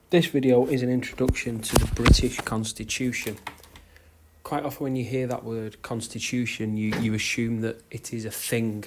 This video is an introduction to the British Constitution. Quite often when you hear that word constitution, you assume that it is a thing,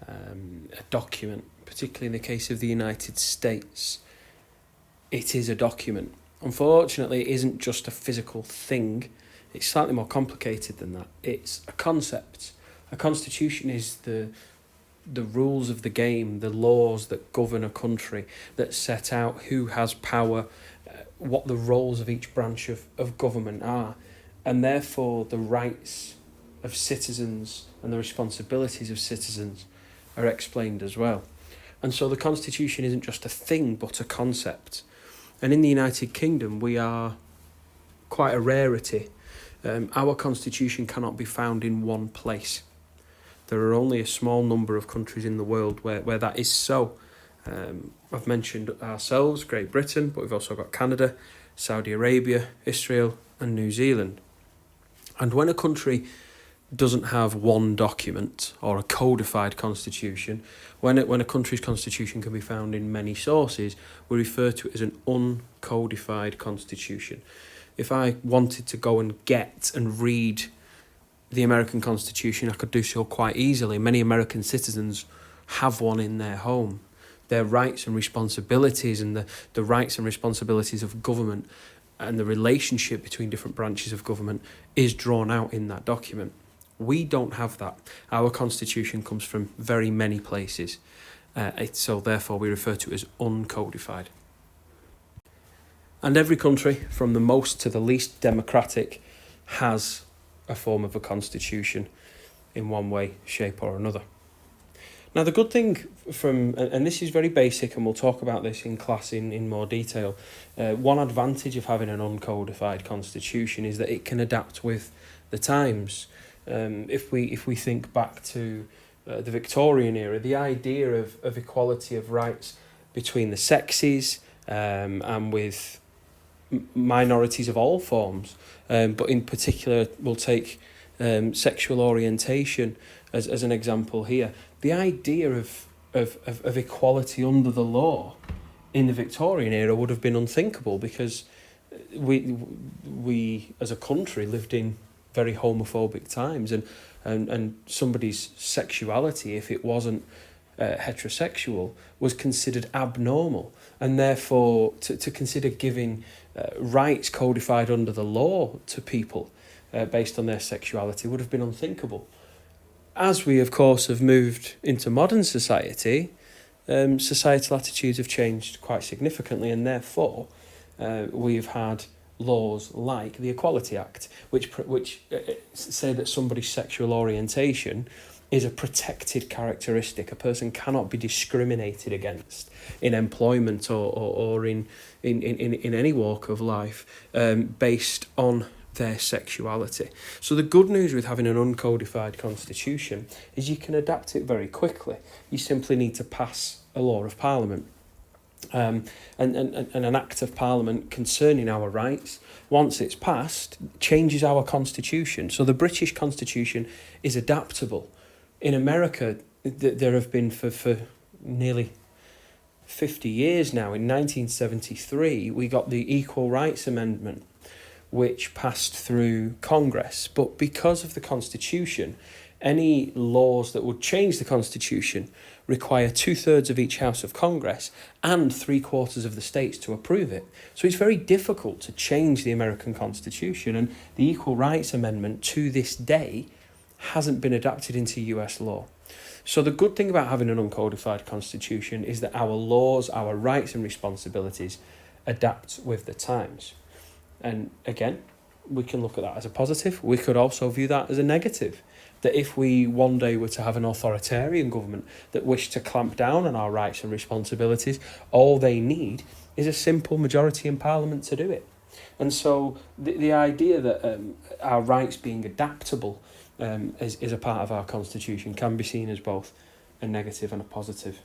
a document, particularly in the case of the United States. It is a document. Unfortunately, it isn't just a physical thing. It's slightly more complicated than that. It's a concept. A constitution is the rules of the game, the laws that govern a country, that set out who has power, what the roles of each branch of government are, and therefore the rights of citizens and the responsibilities of citizens are explained as well. And so the Constitution isn't just a thing, but a concept. And in the United Kingdom, we are quite a rarity. Our Constitution cannot be found in one place. There are only a small number of countries in the world where that is so. I've mentioned ourselves, Great Britain, but we've also got Canada, Saudi Arabia, Israel and New Zealand. And when a country doesn't have one document or a codified constitution, when a country's constitution can be found in many sources, we refer to it as an uncodified constitution. If I wanted to go and get and read the American Constitution, I could do so quite easily. Many American citizens have one in their home. Their rights and responsibilities and the rights and responsibilities of government and the relationship between different branches of government is drawn out in that document. We don't have that. Our Constitution comes from very many places. So therefore we refer to it as uncodified. And every country, from the most to the least democratic, has a form of a constitution in one way, shape or another. Now the good thing and this is very basic and we'll talk about this in class in more detail, one advantage of having an uncodified constitution is that it can adapt with the times. If we think back to the Victorian era, the idea of equality of rights between the sexes and with minorities of all forms, but in particular we'll take sexual orientation as an example here. The idea of equality under the law in the Victorian era would have been unthinkable because we as a country lived in very homophobic times, and somebody's sexuality, if it wasn't heterosexual, was considered abnormal, and therefore to consider giving rights codified under the law to people based on their sexuality would have been unthinkable. As we, of course, have moved into modern society, societal attitudes have changed quite significantly, and therefore we've had laws like the Equality Act, which say that somebody's sexual orientation is a protected characteristic. A person cannot be discriminated against in employment or in any walk of life based on their sexuality. So the good news with having an uncodified constitution is you can adapt it very quickly. You simply need to pass a law of parliament. And an act of parliament concerning our rights, once it's passed, changes our constitution. So the British Constitution is adaptable. In America, there have been for nearly 50 years now. In 1973, we got the Equal Rights Amendment, which passed through Congress. But because of the Constitution, any laws that would change the Constitution require 2/3 of each House of Congress and 3/4 of the states to approve it. So it's very difficult to change the American Constitution, and the Equal Rights Amendment to this day hasn't been adapted into US law. So the good thing about having an uncodified constitution is that our laws, our rights and responsibilities adapt with the times. And again, we can look at that as a positive. We could also view that as a negative. That if we one day were to have an authoritarian government that wished to clamp down on our rights and responsibilities, all they need is a simple majority in Parliament to do it. And so the idea that our rights being adaptable is a part of our constitution can be seen as both a negative and a positive.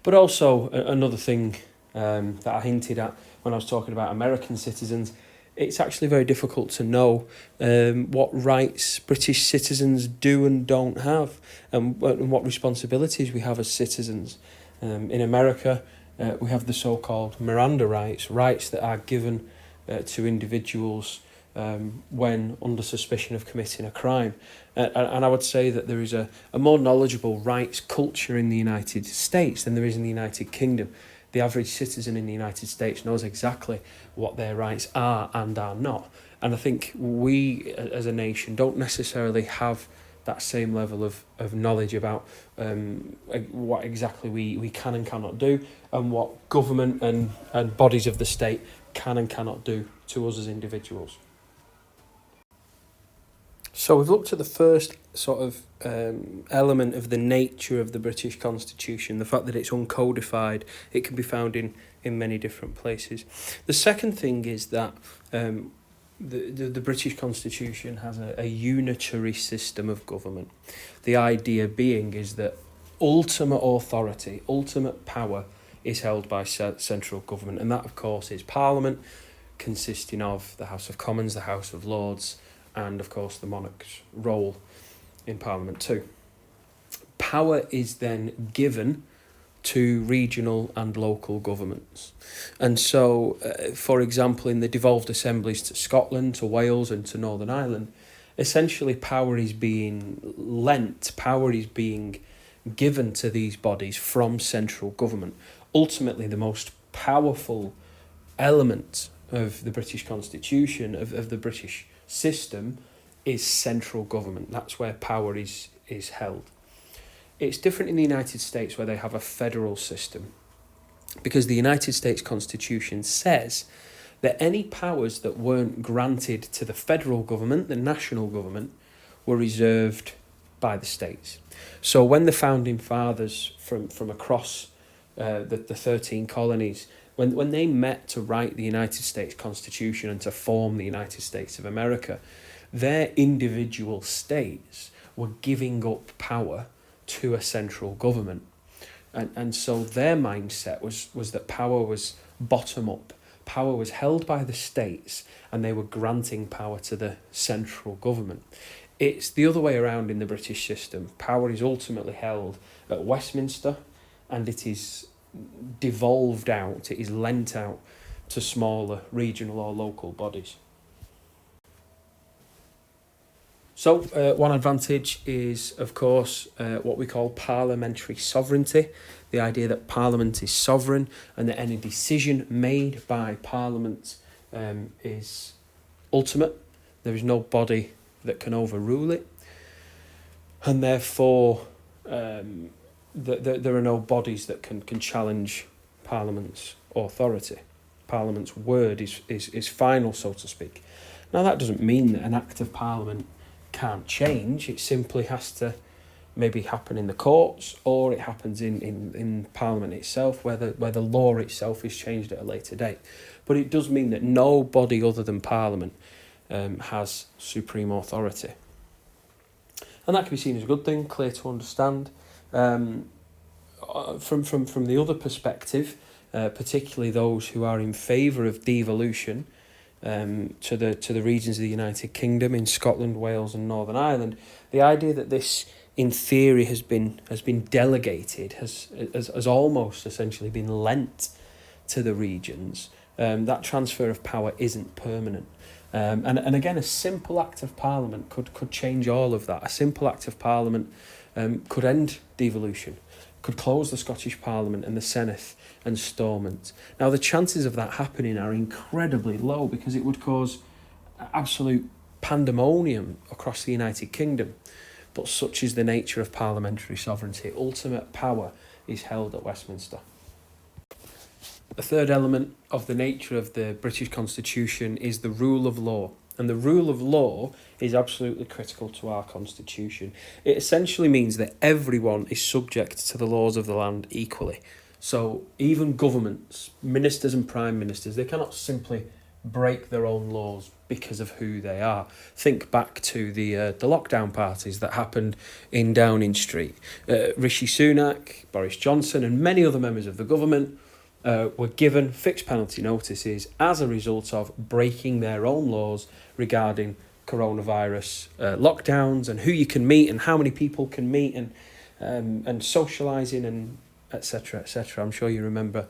But also another thing that I hinted at when I was talking about American citizens, it's actually very difficult to know what rights British citizens do and don't have, and what responsibilities we have as citizens. In America, we have the so-called Miranda rights, rights that are given to individuals when under suspicion of committing a crime. And I would say that there is a more knowledgeable rights culture in the United States than there is in the United Kingdom. The average citizen in the United States knows exactly what their rights are and are not. And I think we, as a nation, don't necessarily have that same level of knowledge about what exactly we can and cannot do, and what government and bodies of the state can and cannot do to us as individuals. So we've looked at the first sort of element of the nature of the British Constitution, the fact that it's uncodified. It can be found in many different places. The second thing is that the British Constitution has a unitary system of government. The idea being is that ultimate authority, ultimate power is held by central government, and that of course is Parliament, consisting of the House of Commons, the House of Lords, and of course the monarch's role in Parliament too. Power is then given to regional and local governments. And so, for example, in the devolved assemblies to Scotland, to Wales and to Northern Ireland, essentially power is being lent, power is being given to these bodies from central government. Ultimately, the most powerful element of the British Constitution, of the British system, is central government. That's where power is held. It's different in the United States, where they have a federal system, because the United States Constitution says that any powers that weren't granted to the federal government, the national government, were reserved by the states. So when the founding fathers from across the 13 colonies, when they met to write the United States Constitution and to form the United States of America, their individual states were giving up power to a central government. And so their mindset was that power was bottom up. Power was held by the states, and they were granting power to the central government. It's the other way around in the British system. Power is ultimately held at Westminster, and it is devolved out, it is lent out to smaller regional or local bodies. So one advantage is, of course, what we call parliamentary sovereignty, the idea that Parliament is sovereign and that any decision made by Parliament is ultimate. There is no body that can overrule it, and therefore there are no bodies that can challenge Parliament's authority. Parliament's word is final, so to speak. Now, that doesn't mean that an act of Parliament can't change. It simply has to maybe happen in the courts, or it happens in Parliament itself, where the law itself is changed at a later date. But it does mean that no body other than Parliament has supreme authority. And that can be seen as a good thing, clear to understand. From the other perspective, particularly those who are in favour of devolution, to the regions of the United Kingdom in Scotland, Wales and Northern Ireland, the idea that this in theory has been delegated, has almost essentially been lent to the regions. That transfer of power isn't permanent. And again, a simple act of Parliament could change all of that. A simple act of Parliament could end devolution, could close the Scottish Parliament and the Senate and Stormont. Now, the chances of that happening are incredibly low, because it would cause absolute pandemonium across the United Kingdom. But such is the nature of parliamentary sovereignty. Ultimate power is held at Westminster. The third element of the nature of the British Constitution is the rule of law. And the rule of law is absolutely critical to our Constitution. It essentially means that everyone is subject to the laws of the land equally. So even governments, ministers and prime ministers, they cannot simply break their own laws because of who they are. Think back to the lockdown parties that happened in Downing Street. Rishi Sunak, Boris Johnson and many other members of the government were given fixed penalty notices as a result of breaking their own laws regarding coronavirus lockdowns and who you can meet and how many people can meet and socialising and etc., etc. I'm sure you remember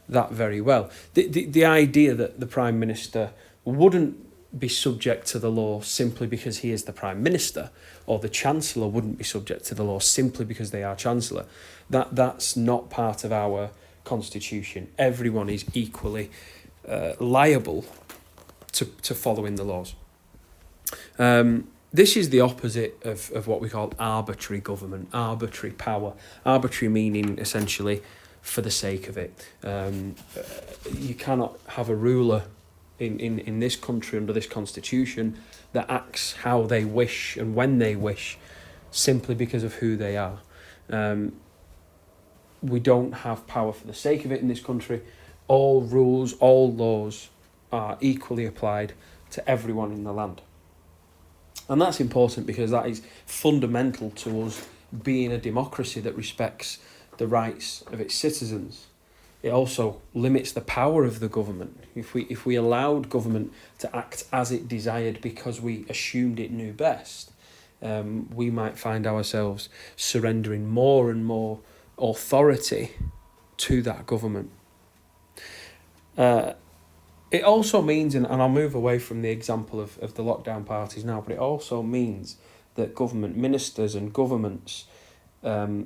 that very well. The idea that the Prime Minister wouldn't be subject to the law simply because he is the Prime Minister, or the Chancellor wouldn't be subject to the law simply because they are Chancellor, that's not part of our Constitution. Everyone is equally liable to following the laws. This is the opposite of what we call arbitrary government, arbitrary power. Arbitrary meaning essentially for the sake of it. You cannot have a ruler in this country under this constitution that acts how they wish and when they wish simply because of who they are. We don't have power for the sake of it in this country. All rules, all laws are equally applied to everyone in the land. And that's important because that is fundamental to us being a democracy that respects the rights of its citizens. It also limits the power of the government. If we allowed government to act as it desired because we assumed it knew best, we might find ourselves surrendering more and more authority to that government. It also means, and I'll move away from the example of the lockdown parties now, but it also means that government ministers and governments, they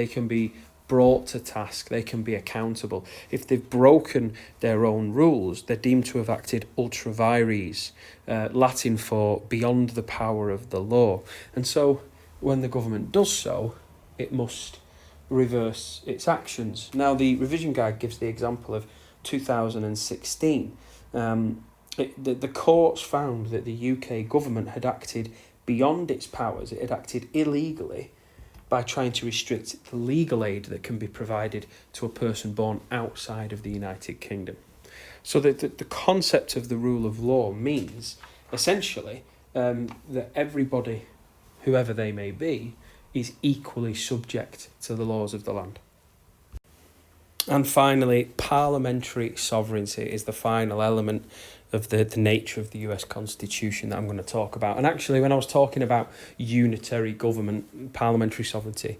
can be brought to task, they can be accountable. If they've broken their own rules, they're deemed to have acted ultra vires, Latin for beyond the power of the law. And so when the government does so, it must reverse its actions. Now, the revision guide gives the example of 2016. The courts found that the UK government had acted beyond its powers. It had acted illegally by trying to restrict the legal aid that can be provided to a person born outside of the United Kingdom. So the concept of the rule of law means, essentially, that everybody, whoever they may be, is equally subject to the laws of the land. And finally, parliamentary sovereignty is the final element of the nature of the US Constitution that I'm going to talk about. And actually, when I was talking about unitary government, parliamentary sovereignty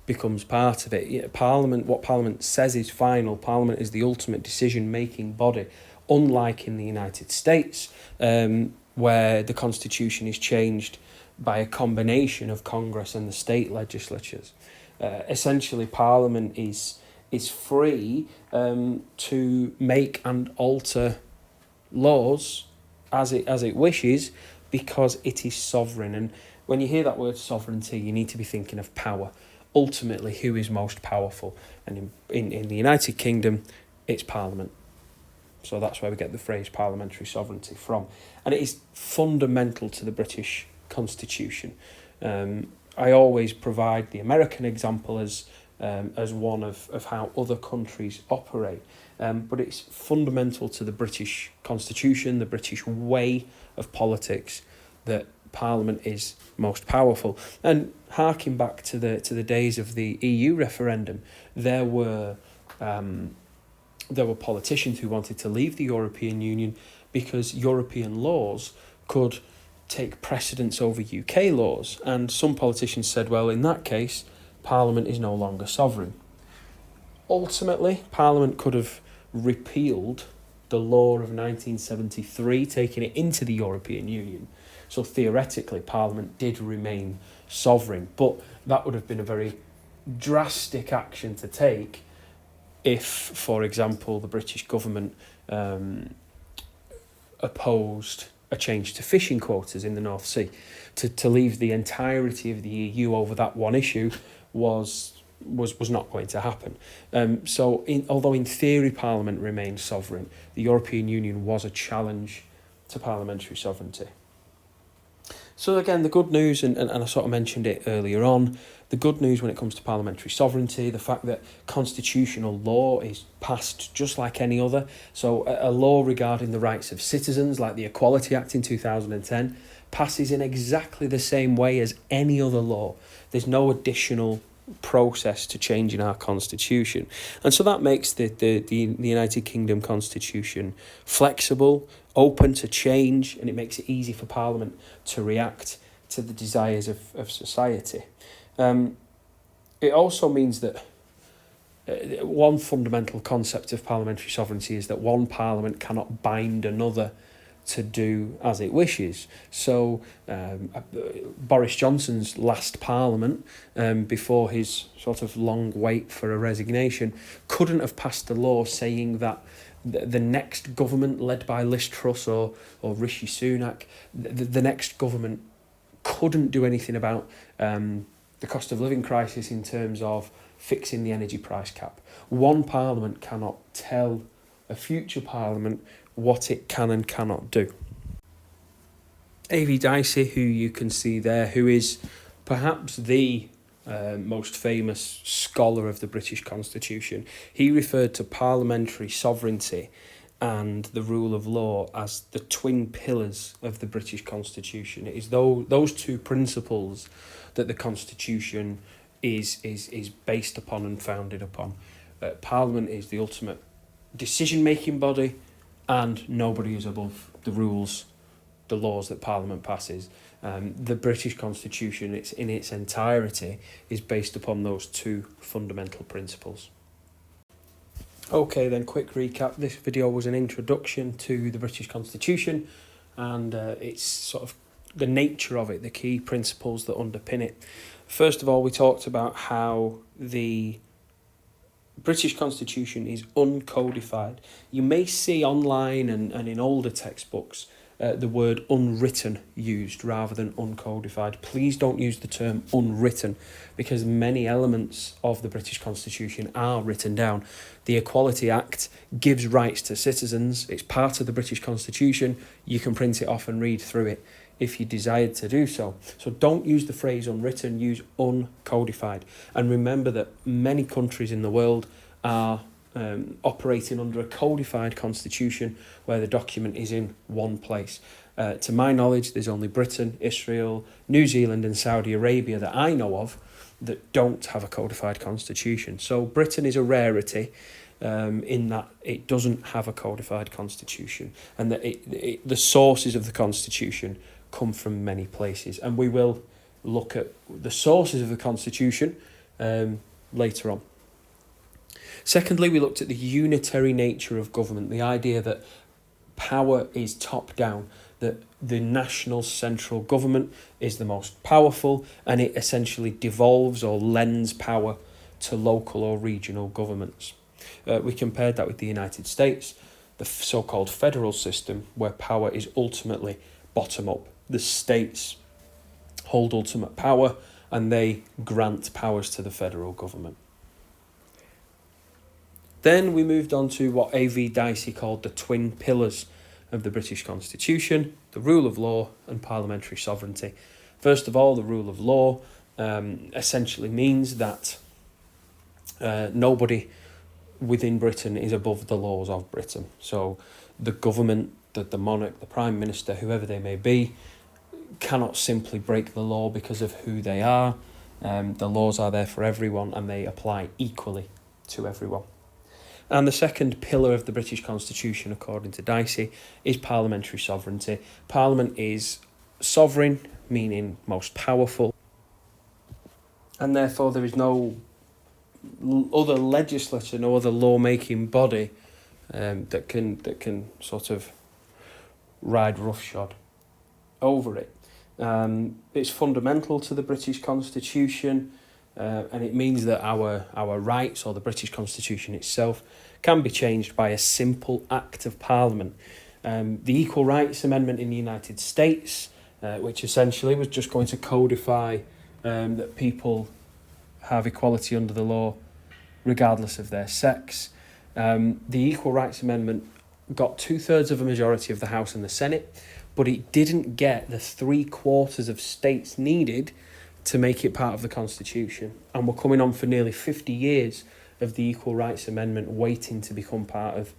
becomes part of it. Parliament, what Parliament says is final. Parliament is the ultimate decision-making body, unlike in the United States, where the Constitution is changed by a combination of Congress and the state legislatures. Essentially, Parliament is free to make and alter laws as it wishes because it is sovereign. And when you hear that word sovereignty, you need to be thinking of power. Ultimately, who is most powerful? And in the United Kingdom, it's Parliament. So that's where we get the phrase parliamentary sovereignty from. And it is fundamental to the British Constitution. I always provide the American example as one of how other countries operate, but it's fundamental to the British Constitution, the British way of politics, that Parliament is most powerful. And harking back to the days of the EU referendum, there were politicians who wanted to leave the European Union because European laws could take precedence over UK laws, and some politicians said, well, in that case, Parliament is no longer sovereign. Ultimately, Parliament could have repealed the law of 1973, taking it into the European Union. So theoretically, Parliament did remain sovereign, but that would have been a very drastic action to take if, for example, the British government opposed a change to fishing quotas in the North Sea. To leave the entirety of the EU over that one issue was not going to happen. Although in theory Parliament remained sovereign, the European Union was a challenge to parliamentary sovereignty. So again, the good news, and I sort of mentioned it earlier on, the good news when it comes to parliamentary sovereignty, the fact that constitutional law is passed just like any other. So a law regarding the rights of citizens, like the Equality Act in 2010, passes in exactly the same way as any other law. There's no additional process to changing our constitution. And so that makes the United Kingdom constitution flexible, open to change, and it makes it easy for Parliament to react to the desires of society. It also means that one fundamental concept of parliamentary sovereignty is that one parliament cannot bind another to do as it wishes. So Boris Johnson's last parliament, before his sort of long wait for a resignation, couldn't have passed a law saying that the next government led by Liz Truss or Rishi Sunak, the next government couldn't do anything about the cost of living crisis in terms of fixing the energy price cap. One parliament cannot tell a future parliament what it can and cannot do. A.V. Dicey, who you can see there, who is perhaps the most famous scholar of the British Constitution, he referred to parliamentary sovereignty and the rule of law as the twin pillars of the British Constitution. It is those two principles that the Constitution is based upon and founded upon. Parliament is the ultimate decision-making body, and nobody is above the rules, the laws that Parliament passes. The British Constitution, in its entirety, is based upon those two fundamental principles. Okay, then, quick recap. This video was an introduction to the British Constitution and its sort of the nature of it, the key principles that underpin it. First of all, we talked about how the British Constitution is uncodified. You may see online and in older textbooks the word unwritten used rather than uncodified. Please don't use the term unwritten, because many elements of the British Constitution are written down. The Equality Act gives rights to citizens. It's part of the British Constitution. You can print it off and read through it if you desired to do so. So don't use the phrase unwritten, use uncodified. And remember that many countries in the world are operating under a codified constitution where the document is in one place. To my knowledge, there's only Britain, Israel, New Zealand and Saudi Arabia that I know of that don't have a codified constitution. So Britain is a rarity in that it doesn't have a codified constitution, and that the sources of the constitution come from many places. And we will look at the sources of the constitution later on. Secondly, we looked at the unitary nature of government, the idea that power is top-down, that the national central government is the most powerful, and it essentially devolves or lends power to local or regional governments. We compared that with the United States, the so-called federal system, where power is ultimately bottom-up. The states hold ultimate power, and they grant powers to the federal government. Then we moved on to what A.V. Dicey called the twin pillars of the British Constitution, the rule of law and parliamentary sovereignty. First of all, the rule of law essentially means that nobody within Britain is above the laws of Britain. So the government, the monarch, the Prime Minister, whoever they may be, cannot simply break the law because of who they are. The laws are there for everyone and they apply equally to everyone. And the second pillar of the British Constitution, according to Dicey, is parliamentary sovereignty. Parliament is sovereign, meaning most powerful, and therefore there is no other legislature, no other law-making body that can sort of ride roughshod over it. It's fundamental to the British Constitution. And it means that our rights, or the British Constitution itself, can be changed by a simple act of Parliament. The Equal Rights Amendment in the United States, which essentially was just going to codify that people have equality under the law regardless of their sex. The Equal Rights Amendment got 2/3 of a majority of the House and the Senate, but it didn't get the 3/4 of states needed to make it part of the Constitution. And we're coming on for nearly 50 years of the Equal Rights Amendment waiting to become part of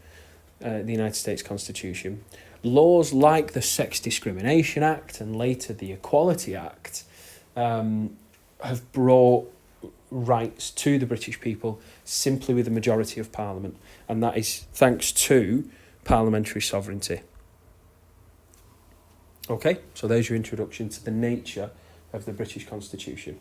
the United States Constitution. Laws like the Sex Discrimination Act and later the Equality Act have brought rights to the British people simply with a majority of Parliament, and that is thanks to parliamentary sovereignty. Okay, so there's your introduction to the nature of the British Constitution.